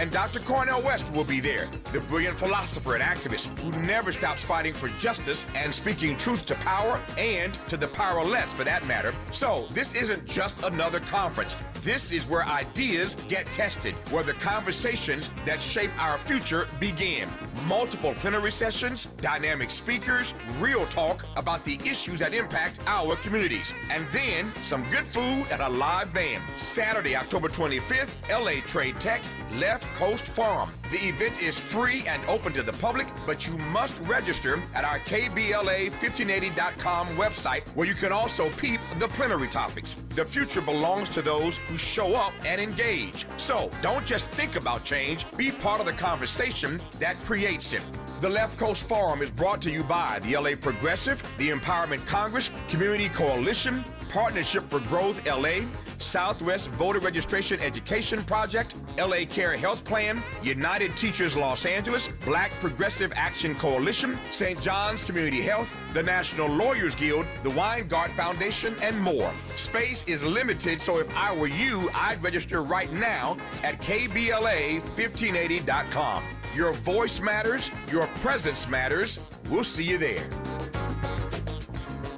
And Dr. Cornel West will be there, the brilliant philosopher and activist who never stops fighting for justice and speaking truth to power and to the powerless for that matter. So this isn't just another conference. This is where ideas get tested, where the conversations that shape our future begin. Multiple plenary sessions, dynamic speakers, real talk about the issues that impact our communities. And then some good food and a live band. Saturday, October 25th, LA Trade Tech, Left Coast Forum. The event is free and open to the public, but you must register at our KBLA1580.com website, where you can also peep the plenary topics. The future belongs to those who show up and engage. So don't just think about change, be part of the conversation that creates it. The Left Coast Forum is brought to you by the LA Progressive, the Empowerment Congress, Community Coalition, Partnership for Growth LA, Southwest Voter Registration Education Project, LA Care Health Plan, United Teachers Los Angeles, Black Progressive Action Coalition, St. John's Community Health, the National Lawyers Guild, the Weingart Foundation, and more. Space is limited, so if I were you, I'd register right now at KBLA1580.com. Your voice matters, your presence matters. We'll see you there.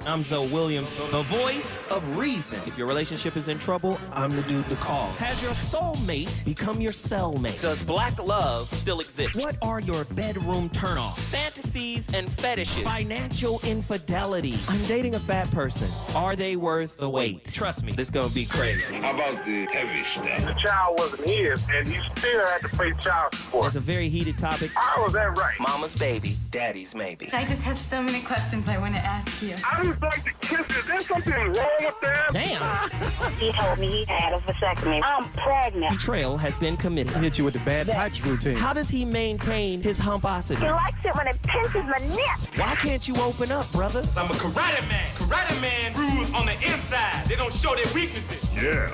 I'm Zoe Williams, the voice of reason. If your relationship is in trouble, I'm the dude to call. Has your soulmate become your cellmate? Does black love still exist? What are your bedroom turnoffs? Fantasies and fetishes. Financial infidelity. I'm dating a fat person. Are they worth the wait? Trust me, this gonna be crazy. How about the heavy stuff? The child wasn't his, and he still had to pay child support. It's a very heated topic. How was that right? Mama's baby, daddy's maybe. I just have so many questions I want to ask you. I just like to kiss it. Is there something wrong with that? Damn. He told me he had a vasectomy. I'm pregnant. Betrayal has been committed. Hit you with the bad pipes routine. How does he maintain his humposity? He likes it when it pinches my neck. Why can't you open up, brother? I'm a karate man. Karate man rules on the inside. They don't show their weaknesses. Yeah.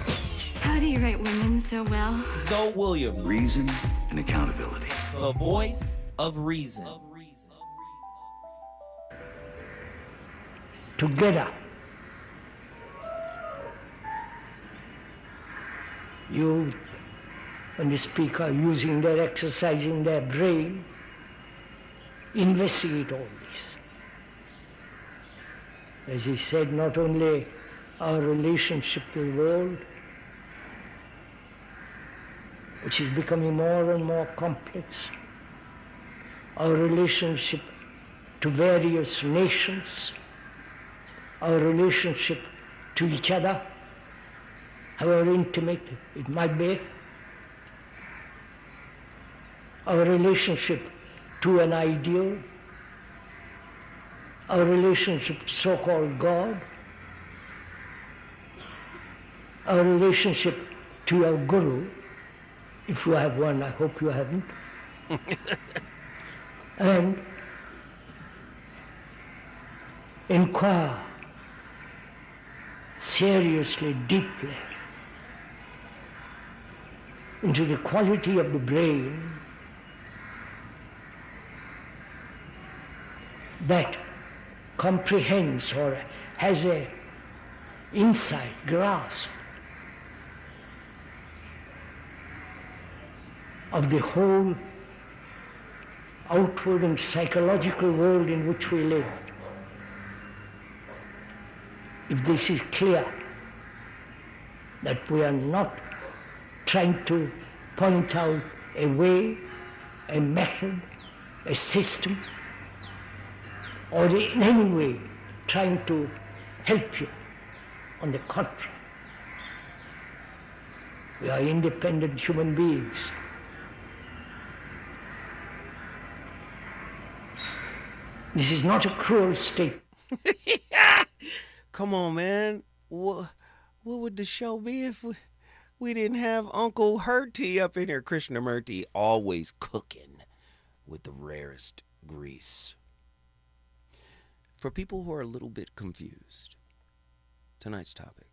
How do you write women so well? Zoe Williams, Reason and accountability. the voice of reason. Together, you and the speaker using their exercising their brain, investigate all this. As he said, not only our relationship to the world, which is becoming more and more complex, our relationship to various nations, our relationship to each other, however intimate it might be, our relationship to an ideal, our relationship to so-called God, our relationship to your guru, if you have one, I hope you haven't, and inquire seriously, deeply into the quality of the brain that comprehends or has a insight, grasp of the whole outward and psychological world in which we live. If this is clear, that we are not trying to point out a way, a method, a system, or in any way trying to help you. On the contrary, we are independent human beings. This is not a cruel state. Come on, man. What would the show be if we didn't have Uncle Hurty up in here? Krishnamurti always cooking with the rarest grease. For people who are a little bit confused, tonight's topic: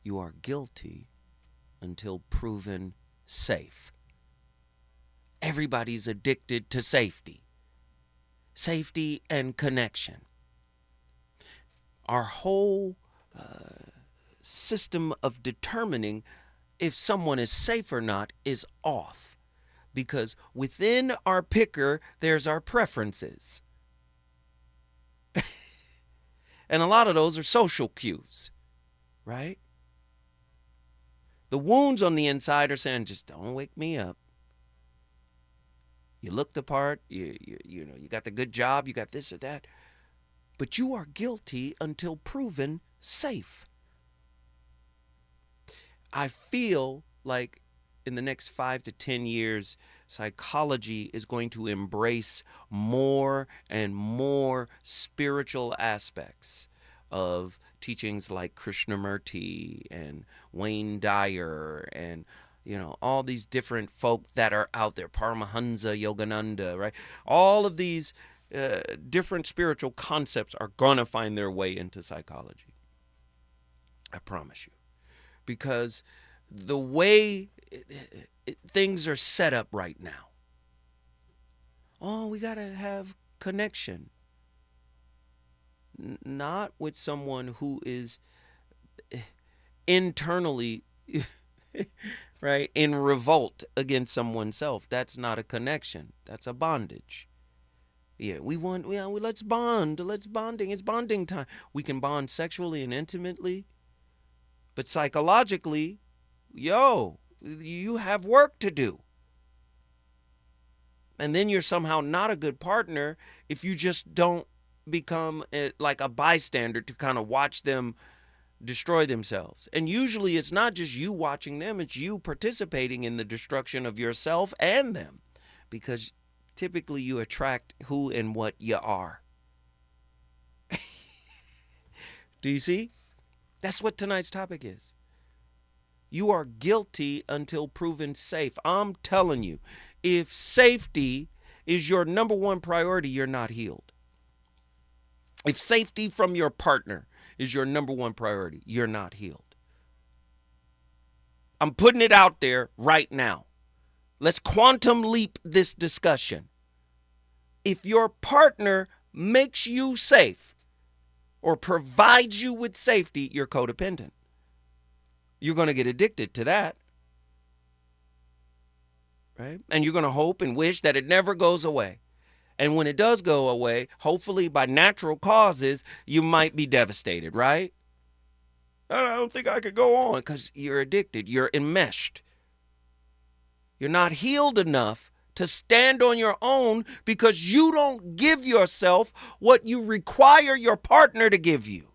you are guilty until proven safe. Everybody's addicted to safety. Safety and connection. Our whole system of determining if someone is safe or not is off, because within our picker, there's our preferences. And a lot of those are social cues, right? The wounds on the inside are saying, just don't wake me up. You look the part, you know, you got the good job, you got this or that, but you are guilty until proven safe. I feel like in the next 5 to 10 years, psychology is going to embrace more and more spiritual aspects of teachings like Krishnamurti and Wayne Dyer and, you know, all these different folk that are out there, Paramahansa, Yogananda, right? All of these different spiritual concepts are going to find their way into psychology. I promise you. Because the way things are set up right now, we got to have connection. Not with someone who is internally, right, in revolt against someone's self. That's not a connection. That's a bondage. Yeah, let's bond. Let's bonding. It's bonding time. We can bond sexually and intimately. But psychologically, you have work to do. And then you're somehow not a good partner if you just don't become like a bystander to kind of watch them destroy themselves. And usually it's not just you watching them, it's you participating in the destruction of yourself and them. Because typically you attract who and what you are. Do you see? That's what tonight's topic is. You are guilty until proven safe. I'm telling you, if safety is your number one priority, you're not healed. If safety from your partner is your number one priority, you're not healed. I'm putting it out there right now. Let's quantum leap this discussion. If your partner makes you safe, or provides you with safety, you're codependent. You're going to get addicted to that. Right? And you're going to hope and wish that it never goes away. And when it does go away, hopefully by natural causes, you might be devastated, right? I don't think I could go on because you're addicted. You're enmeshed. You're not healed enough to stand on your own because you don't give yourself what you require your partner to give you.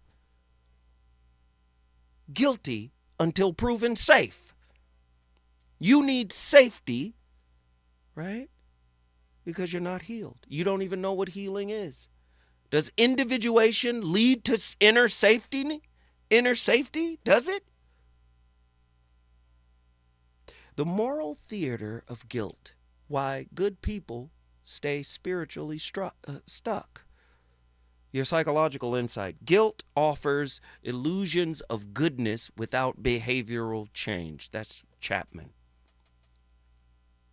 Guilty until proven safe. You need safety, right? Because you're not healed. You don't even know what healing is. Does individuation lead to inner safety? Inner safety? Does it? The moral theater of guilt. Why good people stay spiritually stuck. Your psychological insight. Guilt offers illusions of goodness without behavioral change. That's Chapman.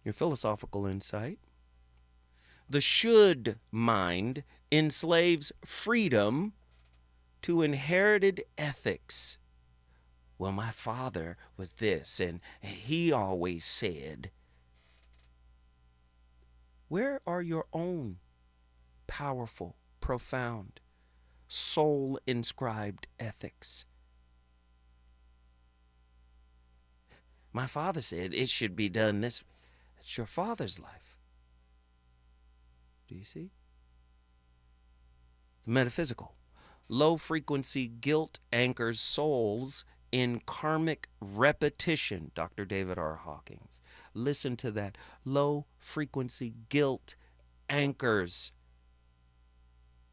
Your philosophical insight. The should mind enslaves freedom to inherited ethics. Well, my father was this, and he always said. Where are your own powerful, profound, soul-inscribed ethics? My father said it should be done this way. It's your father's life. Do you see? The metaphysical. Low-frequency guilt anchors souls in karmic repetition, Dr. David R. Hawkins. Listen to that. Low-frequency guilt anchors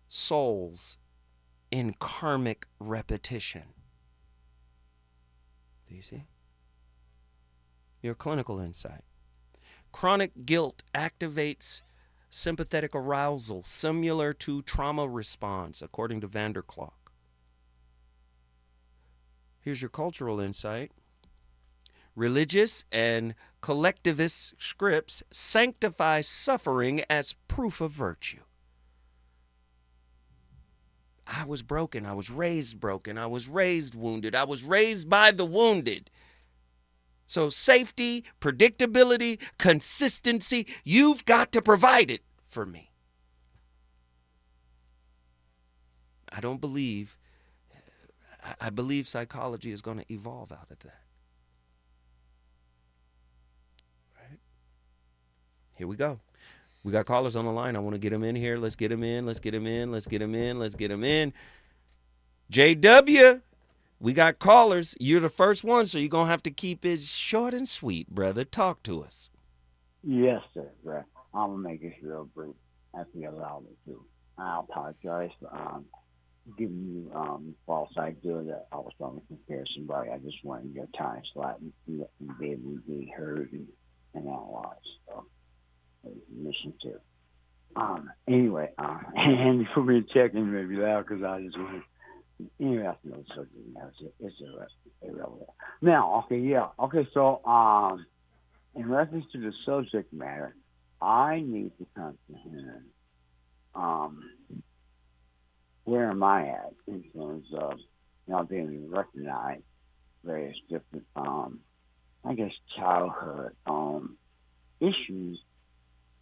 souls in karmic repetition. Do you see? Your clinical insight. Chronic guilt activates sympathetic arousal similar to trauma response, according to Vanderklok. Here's your cultural insight. Religious and collectivist scripts sanctify suffering as proof of virtue. I was broken. I was raised broken. I was raised wounded. I was raised by the wounded. So safety, predictability, consistency, you've got to provide it for me. I believe psychology is going to evolve out of that. Right? Here we go. We got callers on the line. I want to get them in here. Let's get them in. Let's get them in. Let's get them in. Let's get them in. JW, we got callers. You're the first one, so you're going to have to keep it short and sweet, brother. Talk to us. Yes, sir. Right. I'm going to make this real brief if you allow me to. I apologize for giving you false idea that I was on a comparison, but I just wanted your time slot and be able to be heard and analyzed. So, mission two. Anyway, and before we check in, maybe loud because I just want to. Anyway, that's no subject matter. It's irrelevant. Now, okay, yeah. Okay, so in reference to the subject matter, I need to comprehend where am I at in terms of being recognized various different I guess childhood issues.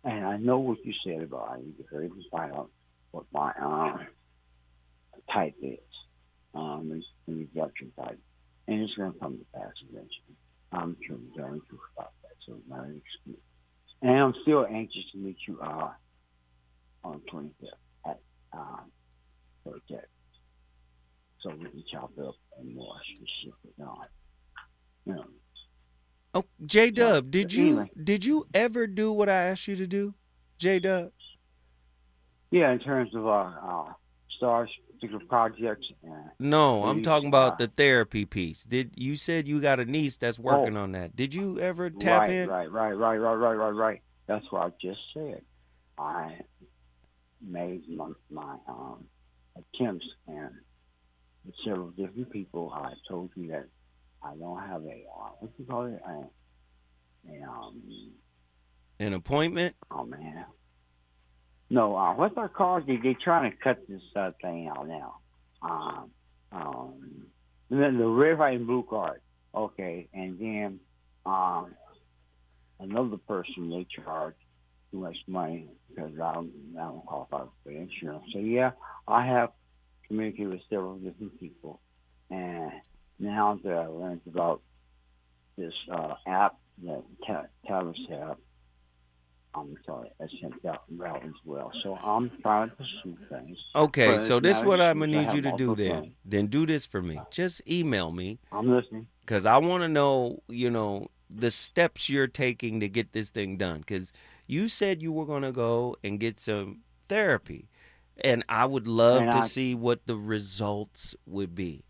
And I know what you said about I need to hurry to find out what my type is. The reduction type. And it's going to come to pass eventually. I'm sure we're going to about that, so it's not an excuse. And I'm still anxious to meet you on 25th at Project. So we can chop it up and more shit on. Oh, J-Dub, did you ever do what I asked you to do, J-Dub? Yeah, in terms of stars, particular projects. No, I'm talking about the therapy piece. You said you got a niece that's working on that? Did you ever tap in? Right. That's what I just said. I made my attempts, and with several different people, I told you that I don't have a what do you call it? An appointment? Oh man. No, what's our cause? They trying to cut this thing out now. The red, white, and blue card. Okay, and then another person they charge too much money because I don't qualify for insurance. So yeah, I have communicated with several different people, and now that I learned about this app that Tavis have, I'm sorry, I sent that route as well. So I'm trying to pursue things. Okay, so this is what I'm going to need you to do then. Then do this for me. Just email me. I'm listening. Because I want to know, the steps you're taking to get this thing done. Because you said you were going to go and get some therapy. And I would love to see what the results would be.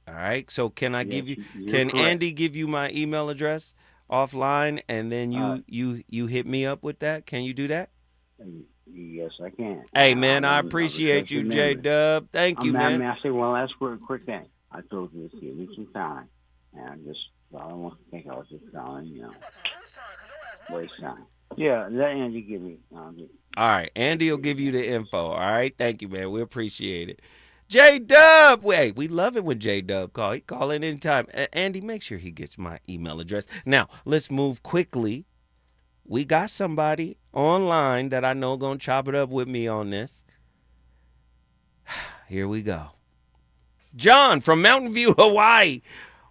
All right? So can I give you, can correct. Andy give you my email address offline, and then you hit me up with that? Can you do that? Yes, I can. Hey, man, I appreciate you, J-Dub. Thank you, man. May I say one last quick thing? I told you to give me some time, and I don't want to think I was just trying, waste time. Yeah, let Andy give me. All right, Andy will give you the info. All right, thank you, man. We appreciate it. J-Dub, wait, we love it when J-Dub call. He call in anytime. Andy, make sure he gets my email address. Now, let's move quickly. We got somebody online that I know gonna chop it up with me on this. Here we go. John from Mountain View, Hawaii.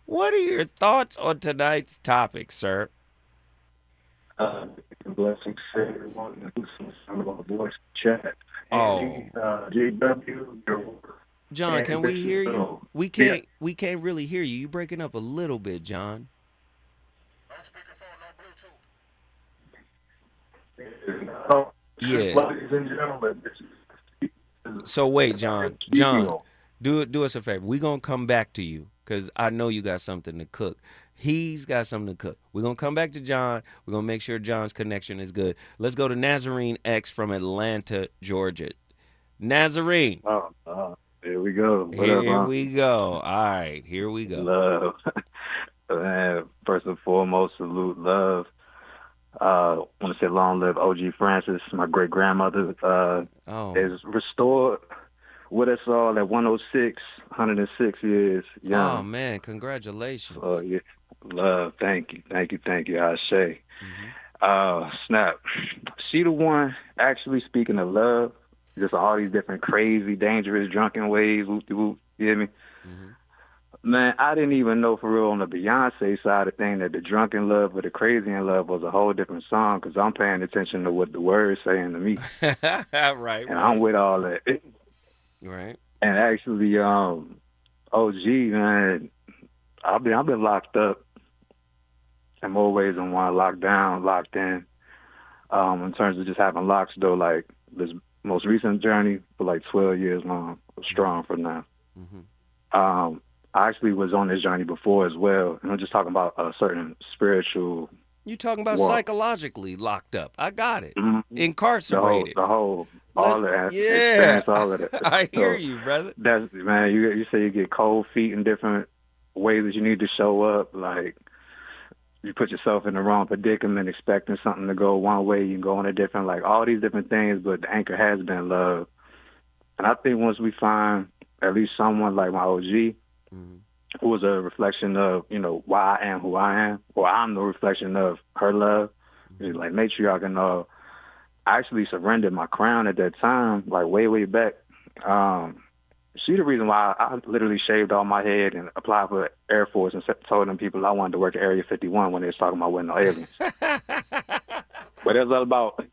What are your thoughts on tonight's topic, sir? Blessings to everyone who's on the voice chat. Oh, JW, John, can we hear you? We can't. We can't really hear you. You're breaking up a little bit, John. Yeah. Ladies and gentlemen. So wait, John. John, do us a favor. We're gonna come back to you because I know you got something to cook. He's got something to cook. We're gonna come back to John. We're gonna make sure John's connection is good. Let's go to Nazarene X from Atlanta, Georgia. Nazarene. Here we go. Here we go. All right, here we go. Love. First and foremost, salute love. I want to say long live OG Francis, my great grandmother, is restored with us all at 106 years young. Oh man, congratulations. Yeah. Love, thank you. I say. Snap. She the one, actually, speaking of love, just all these different crazy, dangerous, drunken ways, whoop-de-whoop, you hear me? Man, I didn't even know for real on the Beyonce side of thing that the drunken love or the crazy in love was a whole different song, because I'm paying attention to what the words saying to me. Right. And I'm with all that. Right. And actually, OG, man, I've been locked up in more ways than one, locked down, locked in. In terms of just having locks, though, like this most recent journey for like 12 years long, strong for now. I actually was on this journey before as well, and I'm just talking about a certain spiritual. You talking about walk. Psychologically locked up? I got it. Incarcerated. The whole, all of that. Yeah. Experience all of that. I hear you, brother. That's, man. You say you get cold feet in different ways that you need to show up. Like you put yourself in the wrong predicament, expecting something to go one way, you can go in a different. Like all these different things, but the anchor has been love. And I think once we find at least someone like my OG. Who was a reflection of, why I am who I am, or I'm the reflection of her love. Like matriarch and I actually surrendered my crown at that time, like way back. She the reason why I literally shaved all my head and applied for Air Force and told them people I wanted to work at Area 51 when they was talking about winning no aliens. But it was all about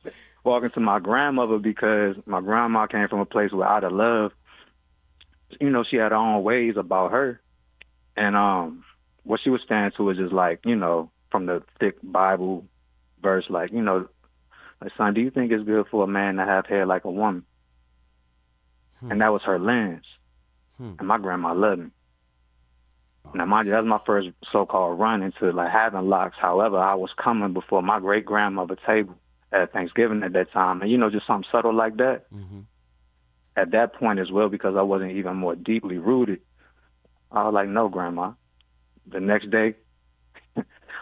walking to my grandmother, because my grandma came from a place where out of love, she had her own ways about her. And what she was standing to was just like, from the thick Bible verse, like, like, son, do you think it's good for a man to have hair like a woman? And that was her lens. And my grandma loved me. Now, mind you, that was my first so-called run into, like, having locks. However, I was coming before my great-grandmother table at Thanksgiving at that time. And, just something subtle like that. At that point as well, because I wasn't even more deeply rooted, I was like, no, Grandma. The next day,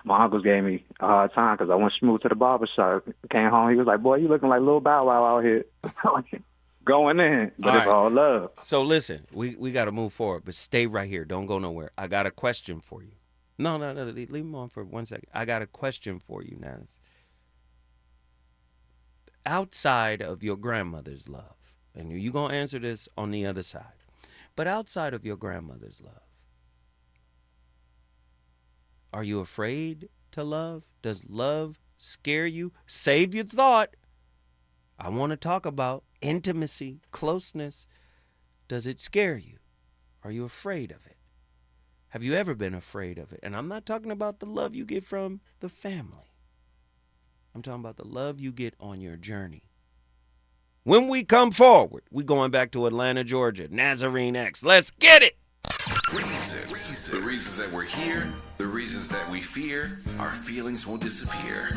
my uncles gave me a hard time because I went smooth to the barber shop. Came home, he was like, boy, you looking like Lil Bow Wow out here. Going in, but it's all love. So listen, we got to move forward, but stay right here. Don't go nowhere. I got a question for you. No, leave him on for 1 second. I got a question for you, Naz. Outside of your grandmother's love, and you're going to answer this on the other side, but outside of your grandmother's love, are you afraid to love? Does love scare you? Save your thought. I want to talk about intimacy, closeness. Does it scare you? Are you afraid of it? Have you ever been afraid of it? And I'm not talking about the love you get from the family. I'm talking about the love you get on your journey. When we come forward, we're going back to Atlanta, Georgia. Nazarene X. Let's get it. Reasons. The reasons that we're here, the reasons that we fear, our feelings won't disappear.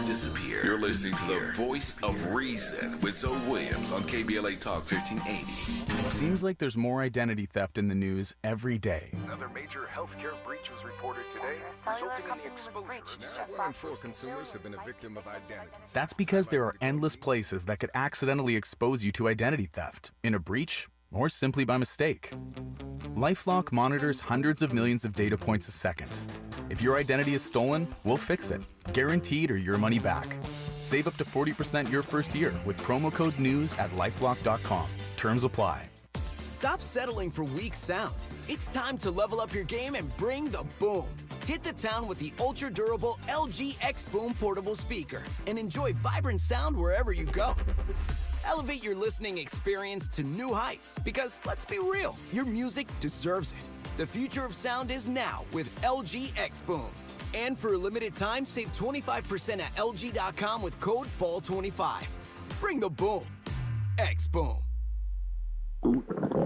You're listening to the voice of reason with Zoe Williams on KBLA Talk 1580. Seems like there's more identity theft in the news every day. Another major healthcare breach was reported today, resulting in the exposure. Now 1 in 4 consumers have been a victim of identity. That's because there are endless places that could accidentally expose you to identity theft, in a breach, or simply by mistake. LifeLock monitors hundreds of millions of data points a second. If your identity is stolen, we'll fix it, guaranteed or your money back. Save up to 40% your first year with promo code NEWS at lifelock.com. Terms apply. Stop settling for weak sound. It's time to level up your game and bring the boom. Hit the town with the ultra-durable LG X Boom portable speaker and enjoy vibrant sound wherever you go. Elevate your listening experience to new heights because, let's be real, your music deserves it. The future of sound is now with LG X Boom. And for a limited time, save 25% at LG.com with code FALL25. Bring the boom. X Boom.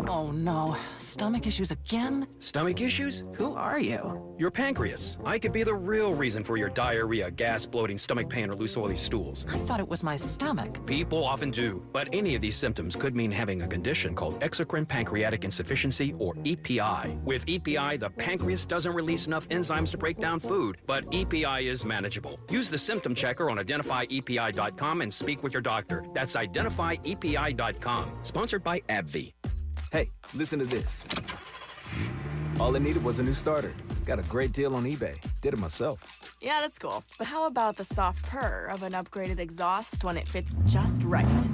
Oh no, stomach issues again? Stomach issues? Who are you? Your pancreas. I could be the real reason for your diarrhea, gas, bloating, stomach pain, or loose oily stools. I thought it was my stomach. People often do, but any of these symptoms could mean having a condition called exocrine pancreatic insufficiency, or EPI. With EPI, the pancreas doesn't release enough enzymes to break down food, but EPI is manageable. Use the symptom checker on identifyepi.com and speak with your doctor. That's identifyepi.com. Sponsored by AbbVie. Hey, listen to this. All it needed was a new starter. Got a great deal on eBay. Did it myself. Yeah, that's cool. But how about the soft purr of an upgraded exhaust when it fits just right?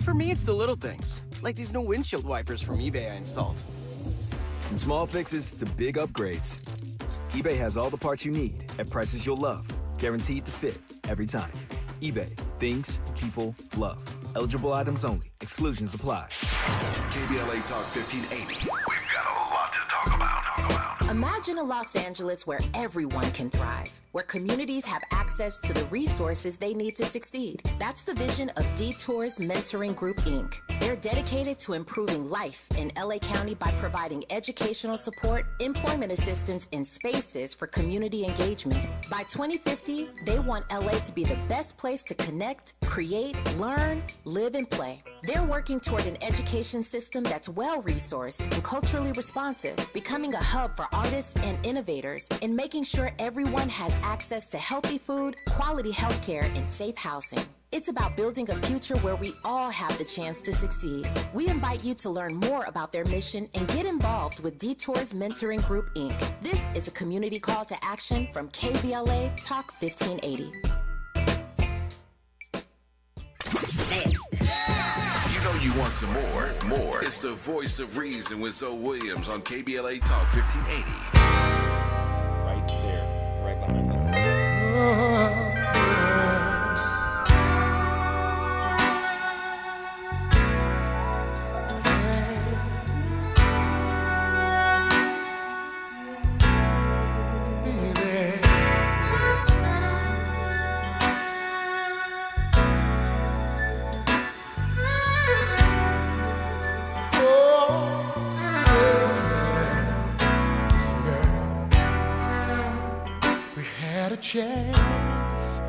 For me, it's the little things, like these new windshield wipers from eBay I installed. From small fixes to big upgrades, eBay has all the parts you need at prices you'll love. Guaranteed to fit every time. eBay. Things people love. Eligible items only. Exclusions apply. KBLA Talk 1580. We've got a lot to talk about. Imagine a Los Angeles where everyone can thrive, where communities have access to the resources they need to succeed. That's the vision of Detours Mentoring Group, Inc. They're dedicated to improving life in LA County by providing educational support, employment assistance, and spaces for community engagement. By 2050, they want LA to be the best place to connect, create, learn, live, and play. They're working toward an education system that's well-resourced and culturally responsive, becoming a hub for artists and innovators, and making sure everyone has access to healthy food, quality healthcare, and safe housing. It's about building a future where we all have the chance to succeed. We invite you to learn more about their mission and get involved with Detours Mentoring Group, Inc. This is a community call to action from KBLA Talk 1580. You know you want some more. It's the voice of reason with Zoe Williams on KBLA Talk 1580. Right there, right behind us. Chance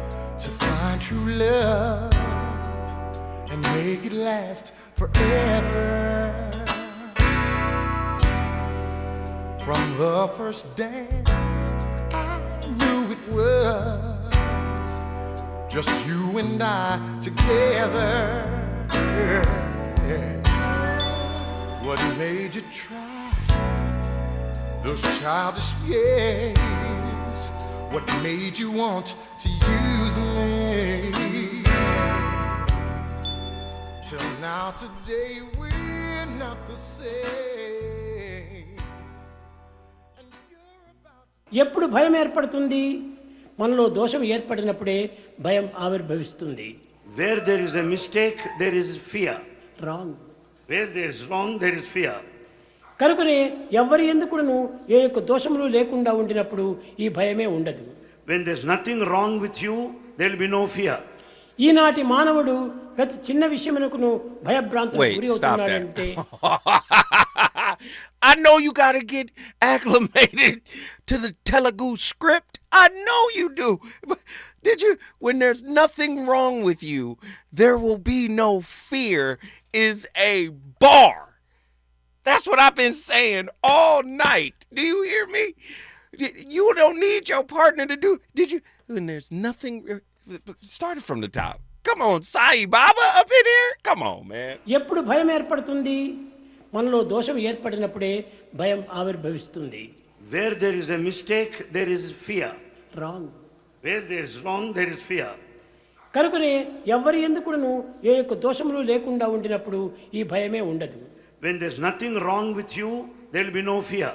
to find true love and make it last forever. From the first dance, I knew it was just you and I together. What made you try those childish games? What made you want to use me? Till now today we're not the same. ఎప్పుడు భయం ఏర్పడుతుంది? మనలో దోషం ఏర్పడినప్పుడే భయం ఆవిర్భవిస్తుంది. Where there is a mistake, there is fear. Wrong. Where there is wrong, there is fear. కనుకనే ఎవరి ఎందుకును ఏ యొక్క దోషములు లేకుండా ఉండినప్పుడు ఈ భయమే ఉండదు. When there's nothing wrong with you, there will be no fear. ఈనాటి మానవుడు ప్రతి చిన్న విషయమునకును భయభ్రాంతులకు గురి అవుతున్నాడంటే I know you got to get acclimated to the Telugu script. I know you do. Did you? When there's nothing wrong with you, there will be no fear is a bar. That's what I've been saying all night. Do you hear me? You don't need your partner to do. Did you? When there's nothing. Started from the top. Come on, Sai Baba up in here. Come on, man. ఎప్పుడు భయం ఏర్పడుతుంది? మనలో దోషం ఏర్పడినప్పుడే భయం ఆవిర్భవిస్తుంది. Where there is a mistake, there is fear. Wrong. Where there is wrong, there is fear. కనుకనే ఎవరి ఎందుకును ఏ యొక్క దోషములు లేకుండా ఉండినప్పుడు ఈ భయమే ఉండదు. When there's nothing wrong with you, there will be no fear.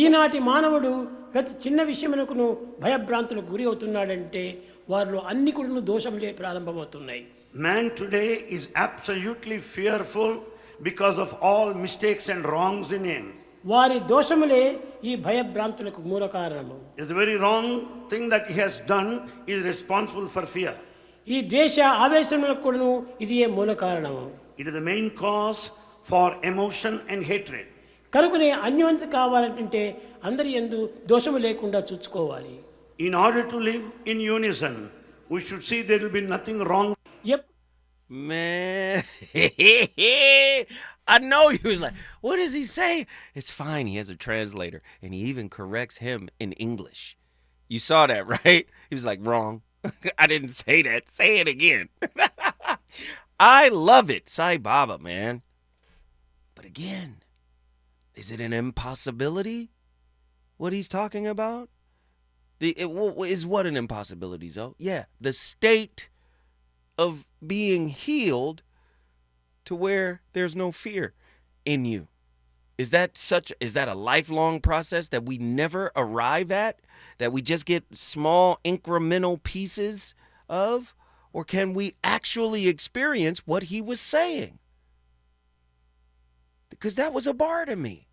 ఈనాటి మానవుడు ప్రతి చిన్న విషయమునకును భయభ్రాంతులకు గురి అవుతున్నాడంటే వారిలో అన్ని కూడా దోషములే ప్రారంభమవుతున్నాయి. Man today is absolutely fearful because of all mistakes and wrongs in him. వారి దోషములే ఈ భయభ్రాంతులకు మూల కారణము. It's the very wrong thing that he has done is responsible for fear. ఈ ద్వేష ఆవేశములకు కూడా ఇదియే మూల కారణము. It is the main cause for emotion and hatred. కనుకనే అన్యోన్యత కావాలంటే అందరి యందు దోషము లేకుండా చూసుకోవాలి. In order to live in unison, we should see there will be nothing wrong. Man, I know he was like, what does he say? It's fine. He has a translator, and he even corrects him in English. You saw that, right? He was like, wrong. I didn't say that. Say it again. I love it. Sai Baba, man. But again, is it an impossibility? what he's talking about? Is what an impossibility, Zoe? Yeah, the state of being healed to where there's no fear in you. Is that a lifelong process that we never arrive at, that we just get small incremental pieces of? Or can we actually experience what he was saying? Because that was a bar to me.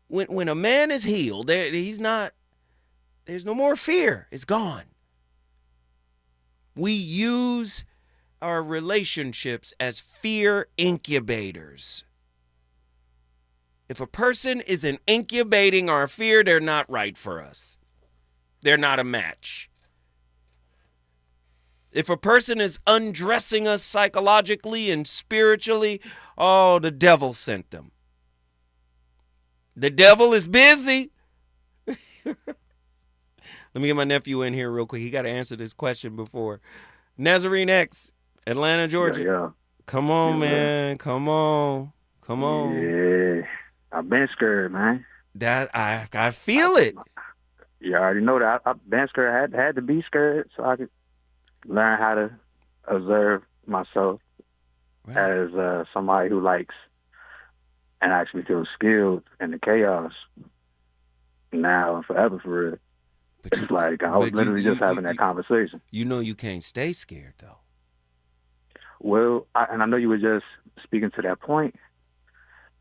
When a man is healed, there's no more fear. It's gone. We use our relationships as fear incubators. If a person isn't incubating our fear, they're not right for us. They're not a match. If a person is undressing us psychologically and spiritually, oh, the devil sent them. The devil is busy. Let me get my nephew in here real quick. He got to answer this question before. Nazarene X, Atlanta, Georgia. Yeah. Come on, man. Come on. Yeah. I've been scared, man. That I feel it. You already know that. I've been scared. I had to be scared so I could learn how to observe myself as somebody who likes and actually feels skilled in the chaos. Now and forever, for real. It's like I was literally just having that conversation. You know you can't stay scared, though. Well, I know you were just speaking to that point.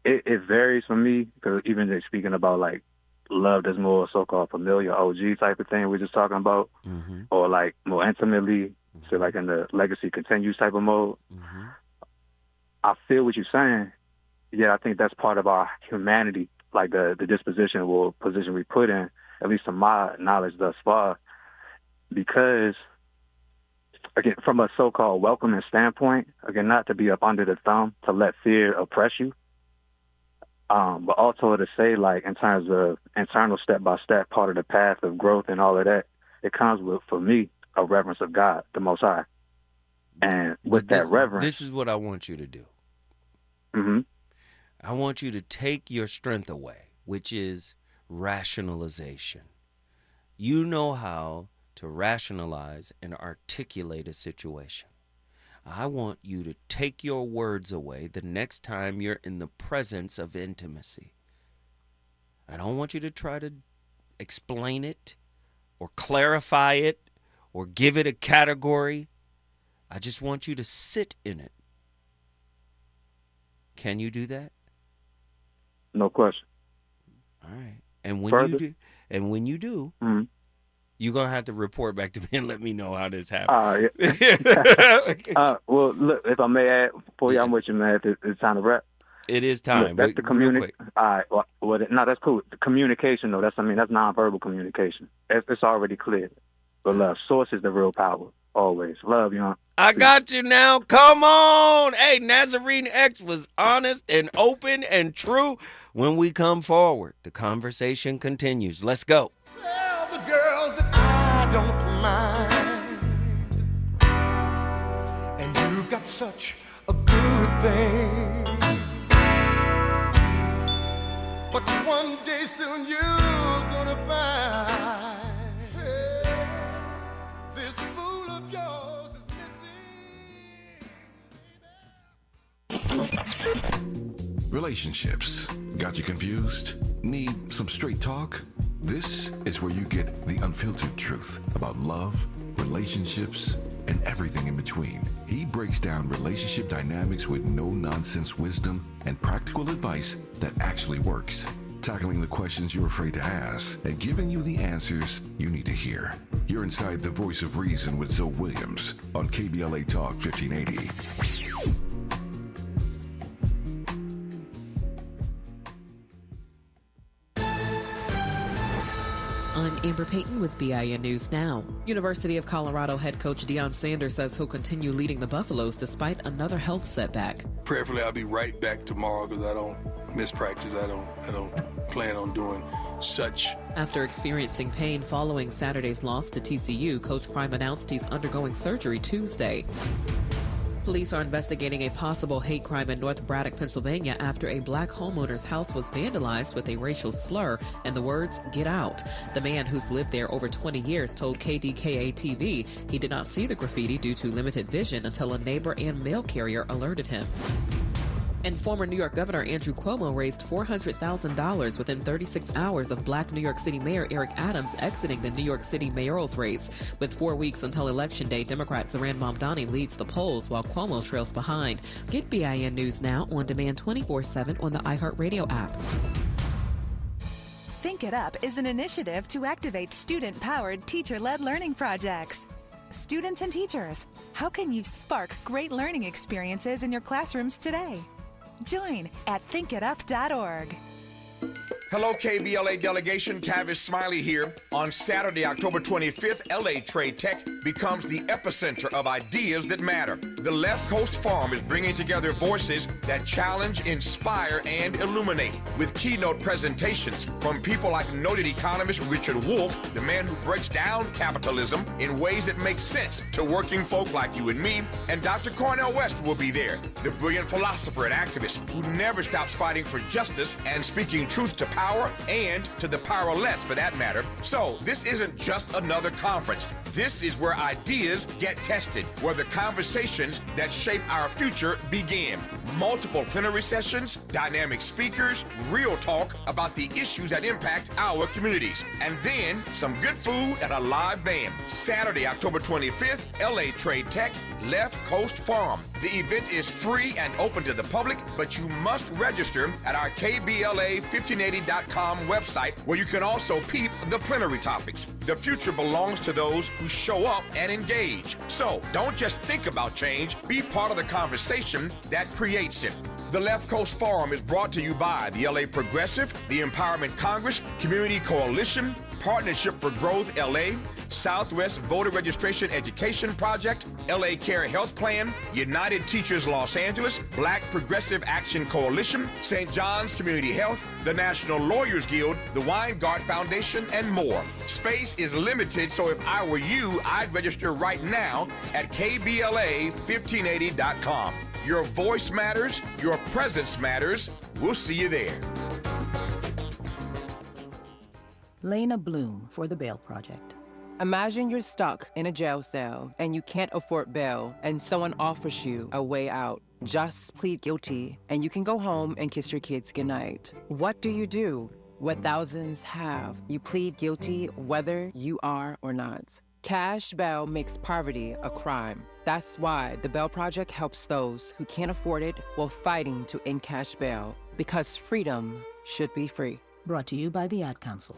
It varies for me, because even just speaking about like love that's more so-called familiar, OG type of thing we're just talking about, or like more intimately, so like in the legacy continues type of mode. I feel what you're saying. Yeah, I think that's part of our humanity, like the disposition or position we put in, at least to my knowledge thus far, because, again, from a so-called welcoming standpoint, again, not to be up under the thumb, to let fear oppress you, but also to say, like, in terms of internal step-by-step part of the path of growth and all of that, it comes with, for me, a reverence of God, the Most High. And with that reverence... This is what I want you to do. I want you to take your strength away, which is rationalization. You know how to rationalize and articulate a situation. I want you to take your words away the next time you're in the presence of intimacy. I don't want you to try to explain it or clarify it or give it a category. I just want you to sit in it. Can you do that? No question. All right. And when you do, you're going to have to report back to me and let me know how this happened. Well, look, if I may add, before I'm with you, man, it's time to wrap. It is time. Look, that's the communication. All right. No, that's cool. The communication, though, that's nonverbal communication. It's already clear. But love, source is the real power. Always. Love, you know. I got you now. Come on. Hey, Nazarene X was honest and open and true. When we come forward, the conversation continues. Let's go. Tell the girls that I don't mind. And you've got such a good thing. But one day soon you're gonna find this fool of yours is missing. Relationships. Got you confused? Need some straight talk? This is where you get the unfiltered truth about love, relationships, and everything in between. He breaks down relationship dynamics with no-nonsense wisdom and practical advice that actually works. Tackling the questions you're afraid to ask and giving you the answers you need to hear. You're inside the Voice of Reason with Zoe Williams on KBLA Talk 1580. I'm Amber Payton with BIN News Now. University of Colorado head coach Deion Sanders says he'll continue leading the Buffaloes despite another health setback. Prayerfully, I'll be right back tomorrow because I don't miss practice. I don't plan on doing such. After experiencing pain following Saturday's loss to TCU, Coach Prime announced he's undergoing surgery Tuesday. Police are investigating a possible hate crime in North Braddock, Pennsylvania after a black homeowner's house was vandalized with a racial slur and the words, "Get out." The man, who's lived there over 20 years, told KDKA-TV he did not see the graffiti due to limited vision until a neighbor and mail carrier alerted him. And former New York Governor Andrew Cuomo raised $400,000 within 36 hours of black New York City Mayor Eric Adams exiting the New York City mayoral's race. With 4 weeks until Election Day, Democrat Zohran Mamdani leads the polls while Cuomo trails behind. Get BIN News Now on demand 24/7 on the iHeartRadio app. Think It Up is an initiative to activate student-powered, teacher-led learning projects. Students and teachers, how can you spark great learning experiences in your classrooms today? Join at thinkitup.org. Hello, KBLA delegation. Tavis Smiley here. On Saturday, October 25th, LA Trade Tech becomes the epicenter of ideas that matter. The Left Coast Forum is bringing together voices that challenge, inspire, and illuminate, with keynote presentations from people like noted economist Richard Wolff, the man who breaks down capitalism in ways that make sense to working folk like you and me, and Dr. Cornel West will be there, the brilliant philosopher and activist who never stops fighting for justice and speaking truth to power and to the powerless, for that matter. So this isn't just another conference. This is where ideas get tested, where the conversations that shape our future begin. Multiple plenary sessions, dynamic speakers, real talk about the issues that impact our communities, and then some good food and a live band. Saturday, October 25th, LA Trade Tech, Left Coast Forum. The event is free and open to the public, but you must register at our KBLA1580.com website, where you can also peep the plenary topics. The future belongs to those who show up and engage. So don't just think about change, be part of the conversation that creates it. The Left Coast Forum is brought to you by the LA Progressive, the Empowerment Congress, Community Coalition, Partnership for Growth LA, Southwest Voter Registration Education Project, LA Care Health Plan, United Teachers Los Angeles, Black Progressive Action Coalition, St. John's Community Health, the National Lawyers Guild, the Weingart Foundation, and more. Space is limited, so if I were you, I'd register right now at KBLA1580.com. Your voice matters, your presence matters. We'll see you there. Lena Bloom for the Bail Project. Imagine you're stuck in a jail cell and you can't afford bail and someone offers you a way out. Just plead guilty and you can go home and kiss your kids goodnight. What do? What thousands have. You plead guilty whether you are or not. Cash bail makes poverty a crime. That's why the Bail Project helps those who can't afford it while fighting to end cash bail, because freedom should be free. Brought to you by the Ad Council.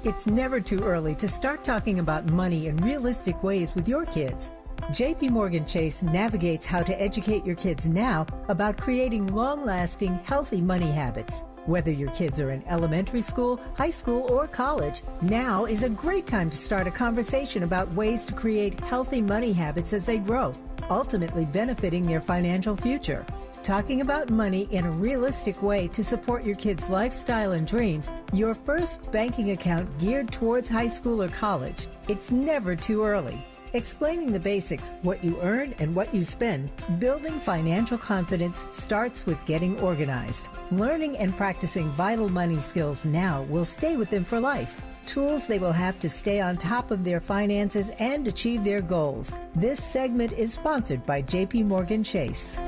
It's never too early to start talking about money in realistic ways with your kids. JP Morgan Chase navigates how to educate your kids now about creating long-lasting, healthy money habits. Whether your kids are in elementary school, high school, or college, now is a great time to start a conversation about ways to create healthy money habits as they grow, ultimately benefiting their financial future. Talking about money in a realistic way to support your kids' lifestyle and dreams, your first banking account geared towards high school or college. It's never too early. Explaining the basics, what you earn and what you spend, building financial confidence starts with getting organized. Learning and practicing vital money skills now will stay with them for life. Tools they will have to stay on top of their finances and achieve their goals. This segment is sponsored by JP Morgan Chase.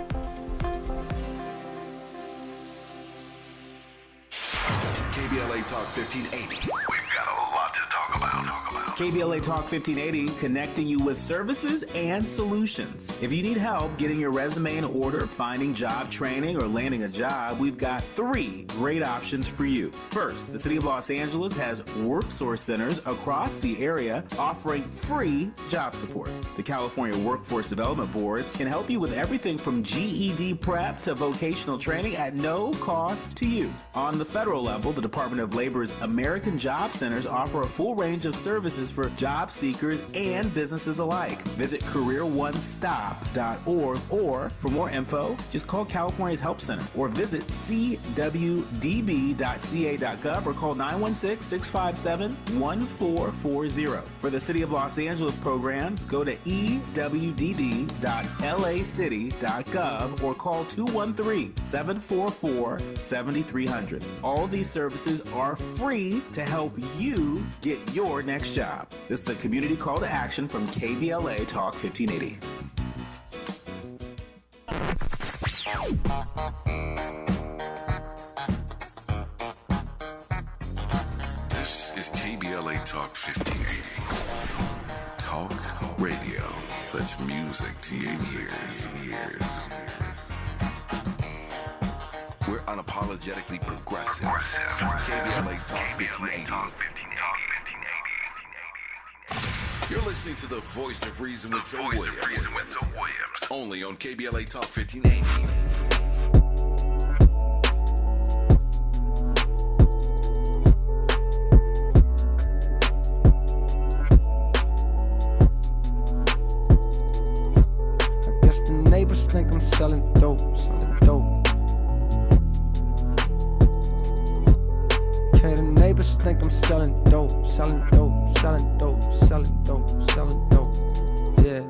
KBLA Talk 1580. We've got a lot to talk about. KBLA Talk 1580, connecting you with services and solutions. If you need help getting your resume in order, finding job training, or landing a job, we've got 3 great options for you. First, the City of Los Angeles has WorkSource centers across the area offering free job support. The California Workforce Development Board can help you with everything from GED prep to vocational training at no cost to you. On the federal level, the Department of Labor's American Job Centers offer a full range of services resources for job seekers and businesses alike. Visit careeronestop.org, or for more info, just call California's Help Center or visit cwdb.ca.gov or call 916-657-1440. For the City of Los Angeles programs, go to ewdd.lacity.gov or call 213-744-7300. All these services are free to help you get your next job. This is a community call to action from KBLA Talk 1580. This is KBLA Talk 1580. Talk radio that's music to your ears. We're unapologetically progressive. KBLA Talk 1580. You're listening to the voice of reason with Zoe Williams. Only on KBLA Talk 1580. Neighbors think I'm selling dope. Okay, the neighbors think I'm selling dope. Yeah.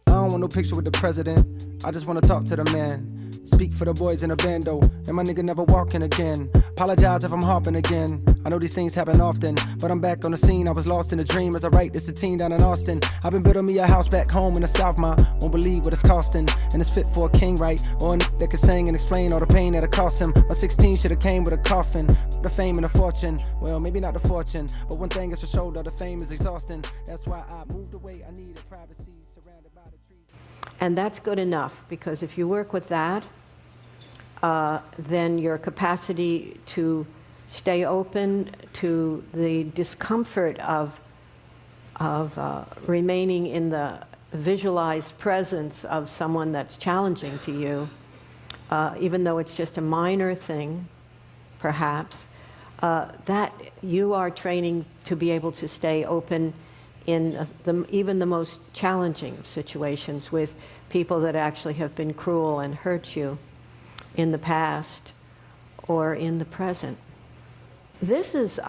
I don't want no picture with the president. I just want to talk to the man. Speak for the boys in a bando, and my nigga never walking again. Apologize if I'm harping again. I know these things happen often, but I'm back on the scene. I was lost in a dream as I write this 16 down in Austin. I've been building me a house back home in the South, ma. Won't believe what it's costing, and it's fit for a king, right? Or a that can sing and explain all the pain that it cost him. My 16 should've came with a coffin. The fame and the fortune, well, maybe not the fortune, but one thing is for sure, though, the fame is exhausting. That's why I moved away. I needed privacy, surrounded by the trees. And that's good enough, because if you work with that, then your capacity to stay open to the discomfort of remaining in the visualized presence of someone that's challenging to you, even though it's just a minor thing, perhaps, that you are training to be able to stay open in even the most challenging situations with people that actually have been cruel and hurt you in the past or in the present. This is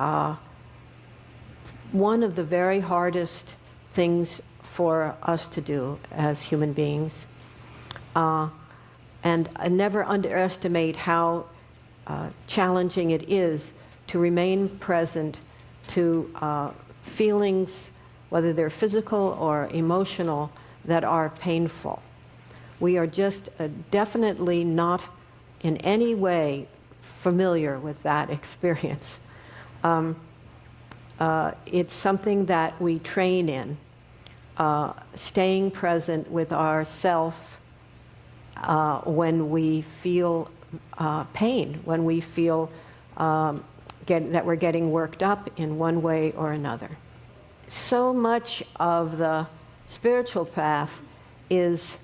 one of the very hardest things for us to do as human beings. And I never underestimate how challenging it is to remain present to feelings, whether they're physical or emotional, that are painful. We are just definitely not in any way familiar with that experience. It's something that we train in, staying present with ourself when we feel pain, when we feel that we're getting worked up in one way or another. So much of the spiritual path is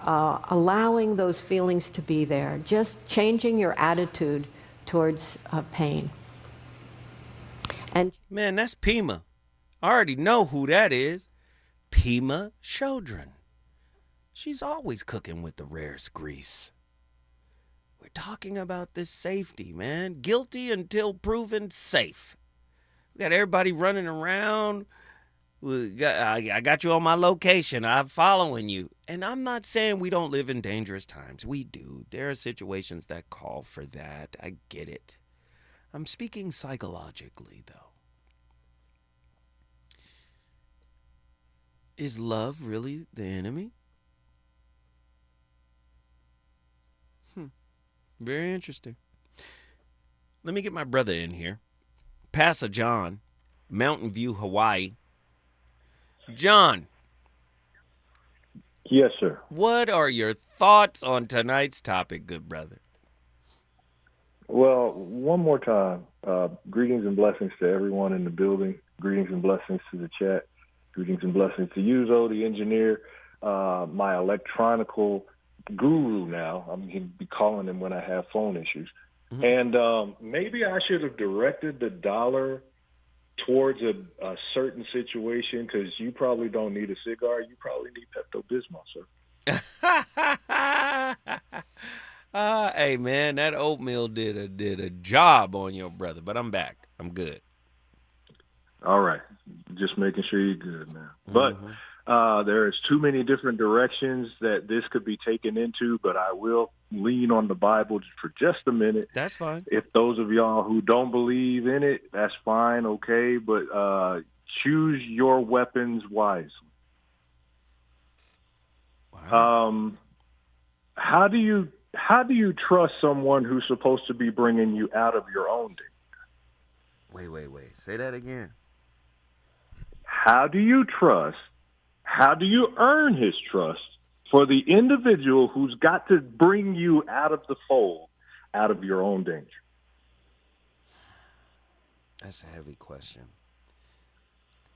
allowing those feelings to be there, just changing your attitude towards pain. And man, that's Pima. I already know who that is. Pima Chodron. She's always cooking with the rarest grease. We're talking about this safety, man. Guilty until proven safe. We got everybody running around. I got you on my location. I'm following you. And I'm not saying we don't live in dangerous times. We do. There are situations that call for that. I get it. I'm speaking psychologically, though. Is love really the enemy? Very interesting. Let me get my brother in here. Pastor John, Mountain View, Hawaii. John. Yes, sir. What are your thoughts on tonight's topic, good brother? Well, one more time, greetings and blessings to everyone in the building. Greetings and blessings to the chat. Greetings and blessings to you, Zoe, the engineer, my electronical guru now. I'm going to be calling him when I have phone issues. Mm-hmm. And maybe I should have directed the dollar towards a certain situation, because you probably don't need a cigar. You probably need Pepto-Bismol, sir. Hey, man, that oatmeal did a job on your brother, but I'm back. I'm good. All right. Just making sure you're good, man. But there's too many different directions that this could be taken into, but I will lean on the Bible for just a minute. That's fine. If those of y'all who don't believe in it, that's fine, okay, but choose your weapons wisely. Wow. How do you trust someone who's supposed to be bringing you out of your own danger? Wait. Say that again. How do you earn his trust for the individual who's got to bring you out of the fold, out of your own danger? That's a heavy question.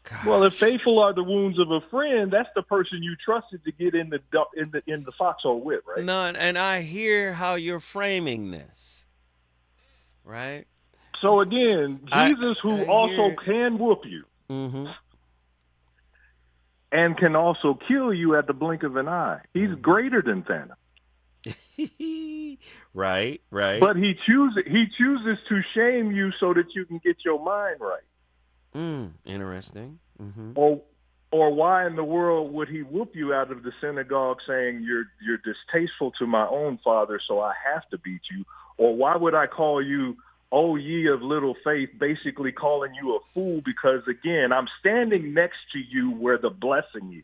Gosh. Well, if faithful are the wounds of a friend, that's the person you trusted to get in the foxhole with, right? No, and I hear how you're framing this, right? So again, Jesus, who also can whoop you, and can also kill you at the blink of an eye. He's greater than Thanos. Right. But he chooses to shame you so that you can get your mind right. Interesting. Or why in the world would he whoop you out of the synagogue saying you're distasteful to my own father, so I have to beat you? Or why would I call you, O ye of little faith, basically calling you a fool because, again, I'm standing next to you where the blessing is.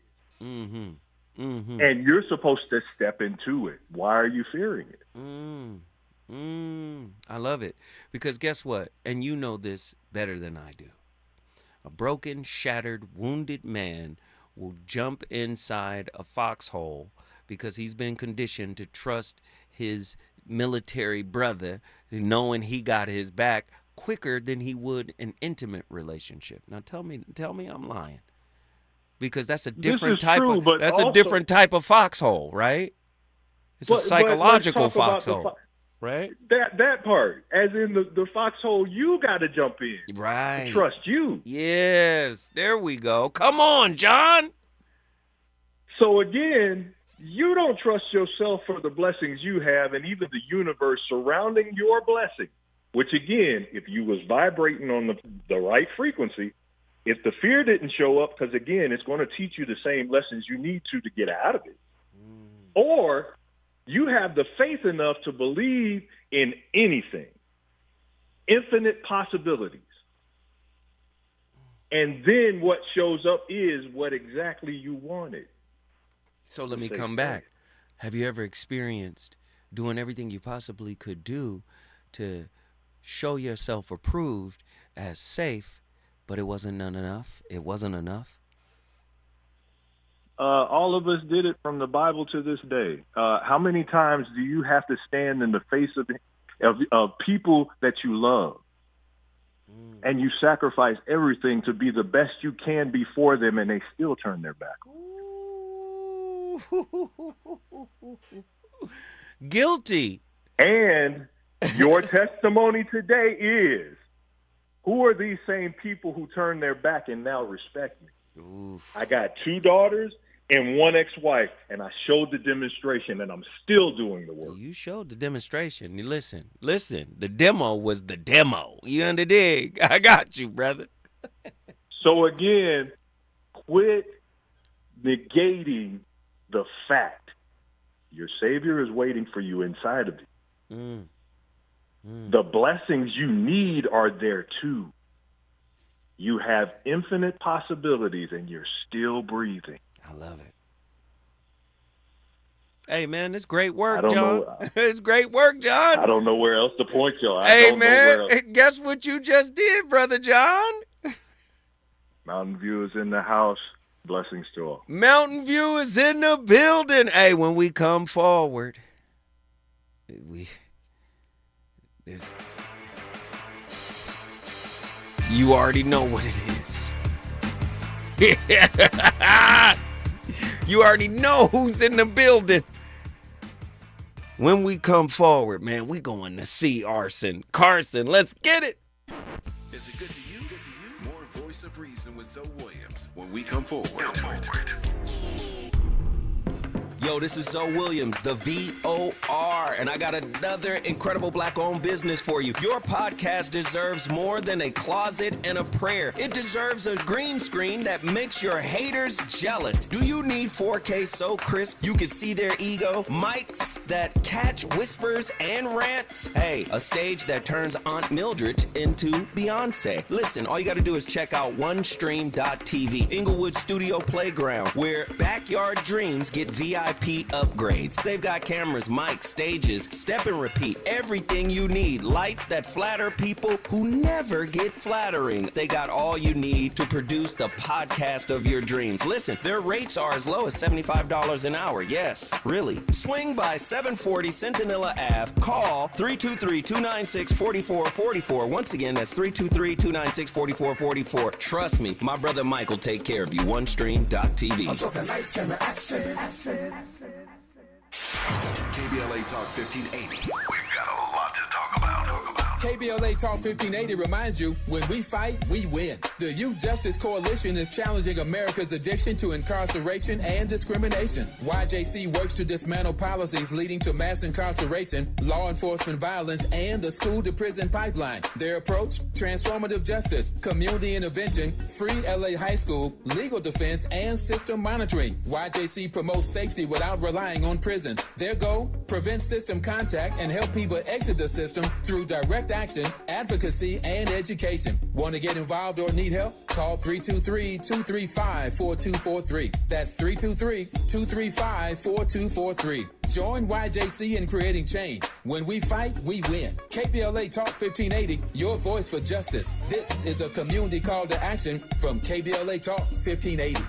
And you're supposed to step into it. Why are you fearing it? I love it. Because guess what? And you know this better than I do. A broken, shattered, wounded man will jump inside a foxhole because he's been conditioned to trust his military brother, knowing he got his back quicker than he would an intimate relationship. Now tell me I'm lying. Because that's a different type of foxhole, right? It's a psychological foxhole. Right? That part, as in the foxhole you got to jump in. Right. To trust you. Yes, there we go. Come on, John. So again, you don't trust yourself for the blessings you have and even the universe surrounding your blessing, which again, if you was vibrating on the right frequency, if the fear didn't show up, because again, it's going to teach you the same lessons you need to get out of it. Or you have the faith enough to believe in anything, infinite possibilities. And then what shows up is what exactly you wanted. So let me come back. Have you ever experienced doing everything you possibly could do to show yourself approved as safe, but it wasn't enough? It wasn't enough? All of us did it from the Bible to this day. How many times do you have to stand in the face of people that you love and you sacrifice everything to be the best you can be for them and they still turn their back? Guilty. And your testimony today is, who are these same people who turn their back and now respect me? Oof. I got 2 daughters and 1 ex-wife, and I showed the demonstration, and I'm still doing the work. You showed the demonstration. You listen. The demo was the demo. You underdig? I got you, brother. So again, quit negating the fact your Savior is waiting for you inside of you. The blessings you need are there too. You have infinite possibilities and you're still breathing. I love it. Hey, man, it's great work, John. It's great work, John. I don't know where else to point y'all. Hey, man, guess what you just did, Brother John? Mountain View is in the house. Blessings to all. Mountain View is in the building. Hey, when we come forward, you already know what it is. You already know who's in the building. When we come forward, man, we going to see Carson. Let's get it. Is it good to you? More when we come forward. Yo, this is Zoe Williams, the VOR, and I got another incredible black-owned business for you. Your podcast deserves more than a closet and a prayer. It deserves a green screen that makes your haters jealous. Do you need 4K so crisp you can see their ego? Mics that catch whispers and rants? Hey, a stage that turns Aunt Mildred into Beyonce. Listen, all you got to do is check out onestream.tv, Inglewood Studio Playground, where backyard dreams get VIP upgrades. They've got cameras, mics, stages, step and repeat, everything you need. Lights that flatter people who never get flattering. They got all you need to produce the podcast of your dreams. Listen, their rates are as low as $75 an hour. Yes, really. Swing by 740 Centinela Ave. Call 323-296-4444. Once again, that's 323-296-4444. Trust me, my brother Mike will take care of you. OneStream.tv. I'm talking lights, camera, action. KBLA Talk 1580. We've got a lot to talk about. KBLA Talk 1580 reminds you, when we fight, we win. The Youth Justice Coalition is challenging America's addiction to incarceration and discrimination. YJC works to dismantle policies leading to mass incarceration, law enforcement violence, and the school-to-prison pipeline. Their approach? Transformative justice, community intervention, free LA high school, legal defense, and system monitoring. YJC promotes safety without relying on prisons. Their goal? Prevent system contact and help people exit the system through direct action, advocacy, and education. Want to get involved or need help? Call 323-235-4243. That's 323-235-4243. Join YJC in creating change. When we fight, we win. KBLA Talk 1580, your voice for justice. This is a community call to action from KBLA Talk 1580.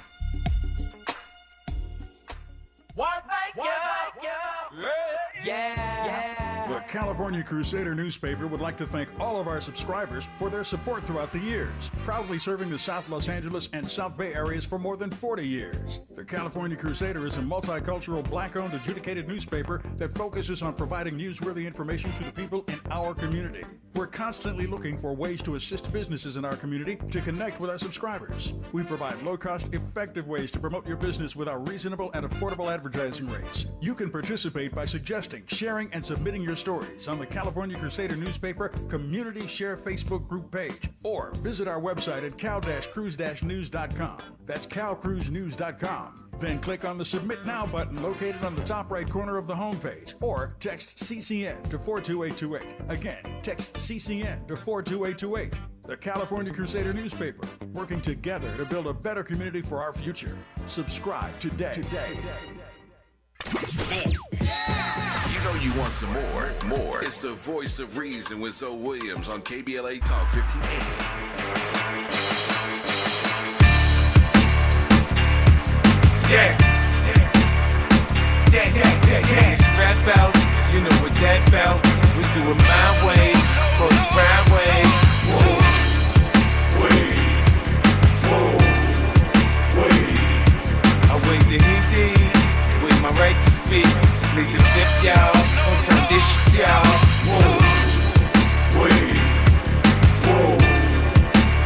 The California Crusader newspaper would like to thank all of our subscribers for their support throughout the years, proudly serving the South Los Angeles and South Bay areas for more than 40 years. The California Crusader is a multicultural, black-owned, adjudicated newspaper that focuses on providing newsworthy information to the people in our community. We're constantly looking for ways to assist businesses in our community to connect with our subscribers. We provide low-cost, effective ways to promote your business with our reasonable and affordable advertising rates. You can participate by suggesting, sharing, and submitting your stories on the California Crusader newspaper Community Share Facebook group page, or visit our website at cal-cruise-news.com. That's calcruisenews.com. Then click on the Submit Now button located on the top right corner of the homepage, or text CCN to 42828. Again, text CCN to 42828. The California Crusader newspaper, working together to build a better community for our future. Subscribe today. You know you want some more. It's the voice of reason with Zoe Williams on KBLA Talk 1580. Yeah. It's rap out, you know what that about. We do it my way, or the crime way. Whoa, wait, whoa, wait. I wait the Hindi with my right to speak. Lead the dip, y'all. Don't turn this shit, y'all. Whoa, wait,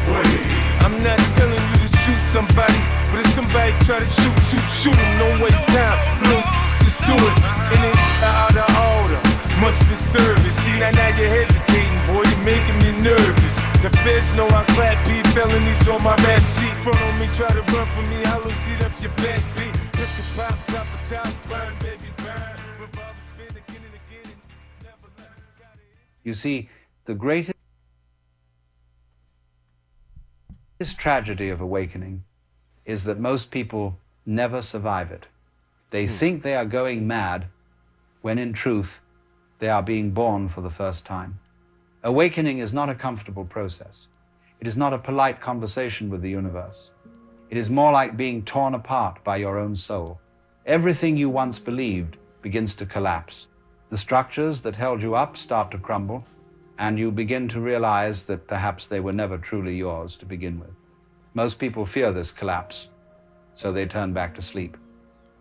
wait. I'm not telling you to shoot somebody, but if somebody try to shoot you, shoot them. Don't waste time. No, just do it. And then out of order. Must be service. See, now you're hesitating, boy. You're making me nervous. The feds know I clap B felonies on my rap sheet. Front on me, try to run for me. Hollow seat up your back beat. Just to pop, drop a top, burn, baby, burn. Revolver spin again and again. Never let it. You see, the greatest tragedy of awakening is that most people never survive it. They think they are going mad when in truth they are being born for the first time. Awakening is not a comfortable process. It is not a polite conversation with the universe. It is more like being torn apart by your own soul. Everything you once believed begins to collapse. The structures that held you up start to crumble, and you begin to realize that perhaps they were never truly yours to begin with. Most people fear this collapse, so they turn back to sleep.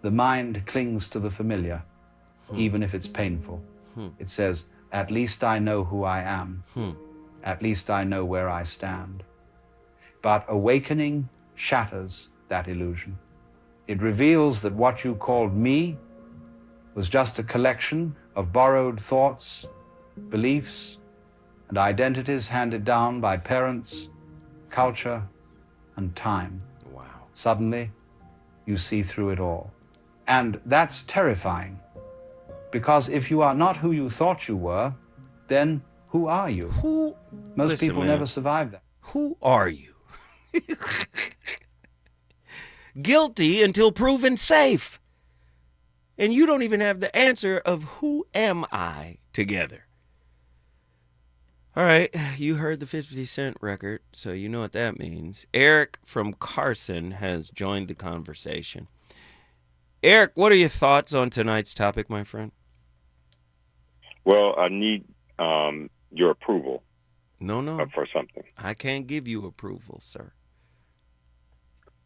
The mind clings to the familiar, even if it's painful. It says, at least I know who I am. At least I know where I stand. But awakening shatters that illusion. It reveals that what you called me was just a collection of borrowed thoughts, beliefs, and identities handed down by parents, culture, and time. Wow. Suddenly, you see through it all. And that's terrifying, because if you are not who you thought you were, then who are you? Most Listen, people man. never survive that. Who are you? Guilty until proven safe. And you don't even have the answer of who am I together. All right, you heard the 50 Cent record, so you know what that means. Eric from Carson has joined the conversation. Eric, what are your thoughts on tonight's topic, my friend? Well, I need your approval. No. For something. I can't give you approval, sir.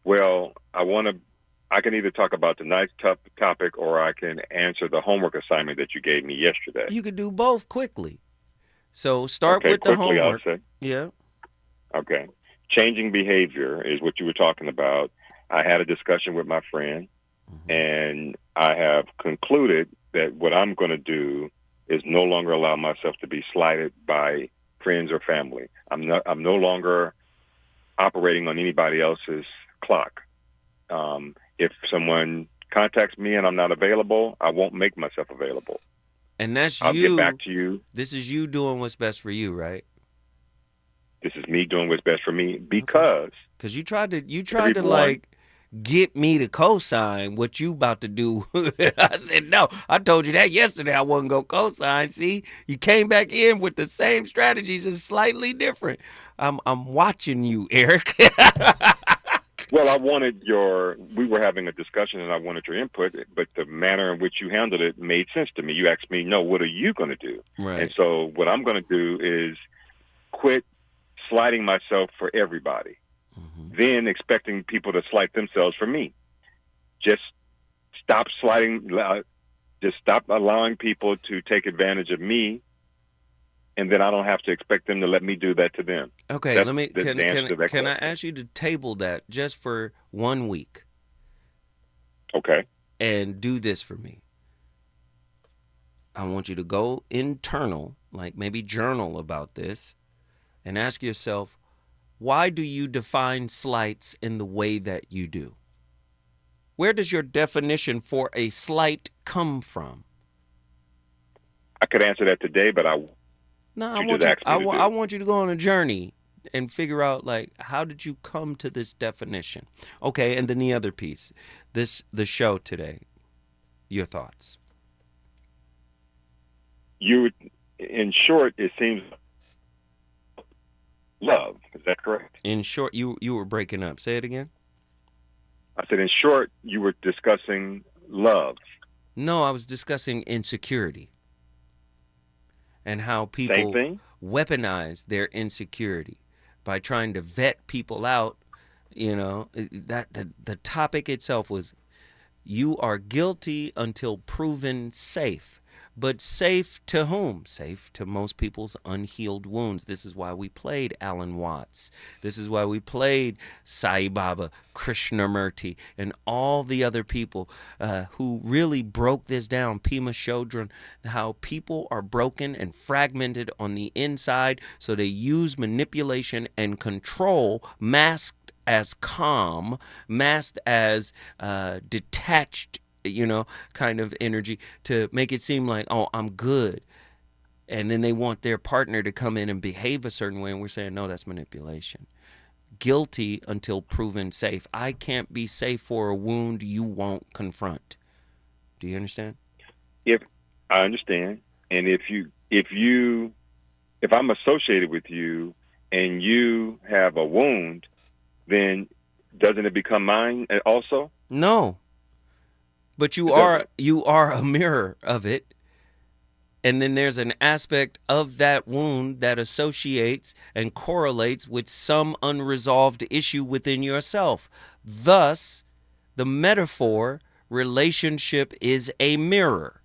Well, I can either talk about tonight's topic or I can answer the homework assignment that you gave me yesterday. You could do both quickly. So start with the quickly, homework. I'll say. Yeah. Okay. Changing behavior is what you were talking about. I had a discussion with my friend, and I have concluded that what I'm going to do is no longer allow myself to be slighted by friends or family. I'm no longer operating on anybody else's clock. If someone contacts me and I'm not available, I won't make myself available. And that's I'll you. get back to you. This is you doing what's best for you, right? This is me doing what's best for me because you tried to like get me to co-sign what you about to do. I said, no, I told you that yesterday. I wasn't going to co-sign. See, you came back in with the same strategies, it's slightly different. I'm watching you, Eric. Well, we were having a discussion and I wanted your input, but the manner in which you handled it made sense to me. You asked me, no, what are you going to do? Right. And so what I'm going to do is quit slighting myself for everybody, then expecting people to slight themselves for me. Just stop allowing people to take advantage of me, and then I don't have to expect them to let me do that to them. Okay, can I ask you to table that just for 1 week? Okay. And do this for me. I want you to go internal, like maybe journal about this, and ask yourself, why do you define slights in the way that you do? Where does your definition for a slight come from? I could answer that today, but I want you to go on a journey and figure out, like, how did you come to this definition? Okay, and then the other piece, the show today, your thoughts. In short, it seems love. Is that correct? In short, you were breaking up. Say it again. I said, in short, you were discussing love. No, I was discussing insecurity and how people weaponize their insecurity by trying to vet people out. You know, that the topic itself was, you are guilty until proven safe. But safe to whom? Safe to most people's unhealed wounds. This is why we played Alan Watts. This is why we played Sai Baba, Krishnamurti, and all the other people who really broke this down. Pema Chodron, how people are broken and fragmented on the inside, so they use manipulation and control, masked as calm, masked as detached, kind of energy, to make it seem like, oh, I'm good. And then they want their partner to come in and behave a certain way. And we're saying, no, that's manipulation. Guilty until proven safe. I can't be safe for a wound you won't confront. Do you understand? If I understand. And if I'm associated with you and you have a wound, then doesn't it become mine also? No. But you are a mirror of it. And then there's an aspect of that wound that associates and correlates with some unresolved issue within yourself. Thus, the metaphor, relationship is a mirror.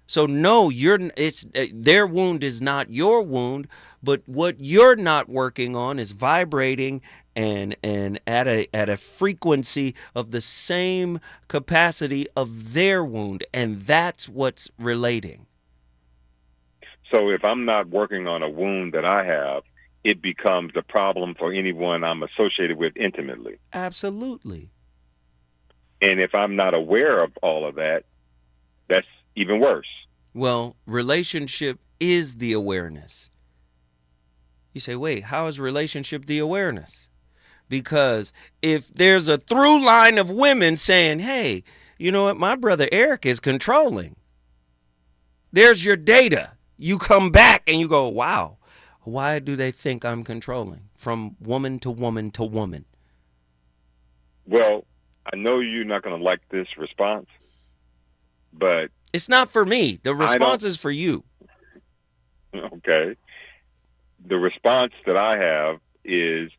So no, their wound is not your wound, but what you're not working on is vibrating and at a frequency of the same capacity of their wound, and that's what's relating. So if I'm not working on a wound that I have, it becomes a problem for anyone I'm associated with intimately. Absolutely. And if I'm not aware of all of that, that's even worse. Well, relationship is the awareness. You say, wait, how is relationship the awareness? Because if there's a through line of women saying, hey, you know what, my brother Eric is controlling. There's your data. You come back and you go, wow, why do they think I'm controlling? From woman to woman to woman. Well, I know you're not going to like this response, but it's not for me. The response is for you. Okay. The response that I have is,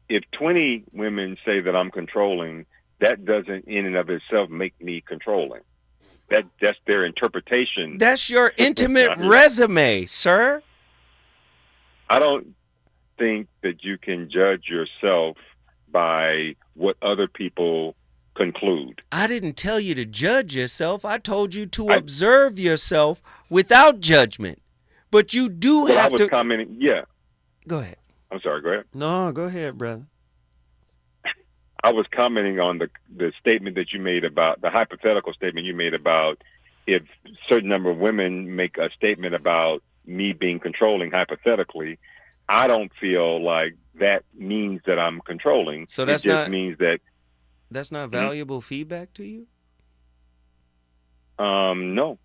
if 20 women say that I'm controlling, that doesn't in and of itself make me controlling. That's their interpretation. That's your intimate resume, sir. I don't think that you can judge yourself by what other people conclude. I didn't tell you to judge yourself. I told you to observe yourself without judgment. But you do have to. Commenting. Yeah. Go ahead. I'm sorry. Go ahead. No, go ahead, brother. I was commenting on the statement that you made about the hypothetical statement you made about if a certain number of women make a statement about me being controlling hypothetically. I don't feel like that means that I'm controlling. So that's means that that's not valuable feedback to you? No.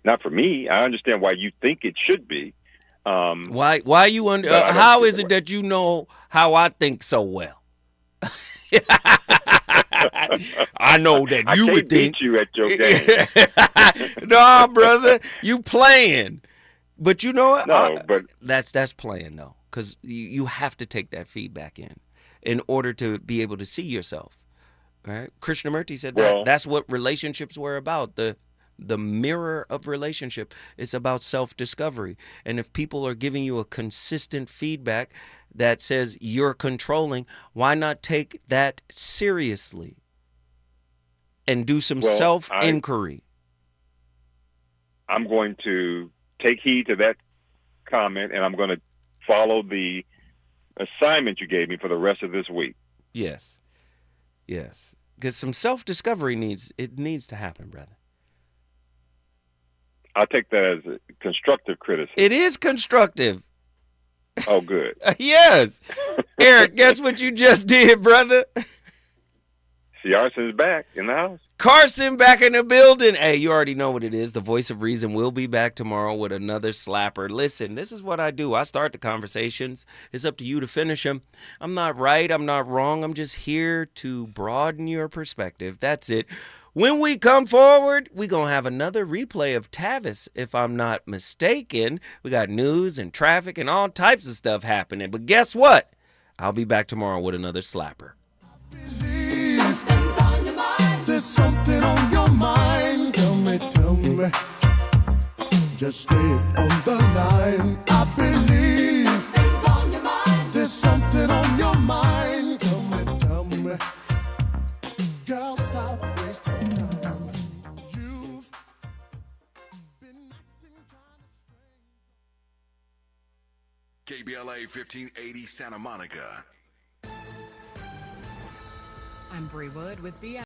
Not for me. I understand why you think it should be. Why you how is it that you know how I think so well? I know that you would think beat you at your game. No, brother, you playing. But you know what? No, but that's playing though, because you have to take that feedback in order to be able to see yourself. Right? Krishnamurti said that's what relationships were about. The mirror of relationship is about self-discovery. And if people are giving you a consistent feedback that says you're controlling, why not take that seriously and do some self-inquiry? I'm going to take heed to that comment, and I'm going to follow the assignment you gave me for the rest of this week. Yes. Yes. Because some self-discovery needs to happen, brother. I'll take that as a constructive criticism. It is constructive. Oh, good. Yes. Eric, guess what you just did, brother? Carson's back in the house. Carson back in the building. Hey, you already know what it is. The voice of reason will be back tomorrow with another slapper. Listen, this is what I do. I start the conversations. It's up to you to finish them. I'm not right. I'm not wrong. I'm just here to broaden your perspective. That's it. When we come forward, we're going to have another replay of Tavis, if I'm not mistaken. We got news and traffic and all types of stuff happening. But guess what? I'll be back tomorrow with another slapper. There's something on your mind. Tell me. Just stay on the line. I believe something's on your mind. There's something on your mind. Tell me. Girl, stop wasting time. You've been acting kind of strange. KBLA 1580 Santa Monica. I'm Bree Wood with BI.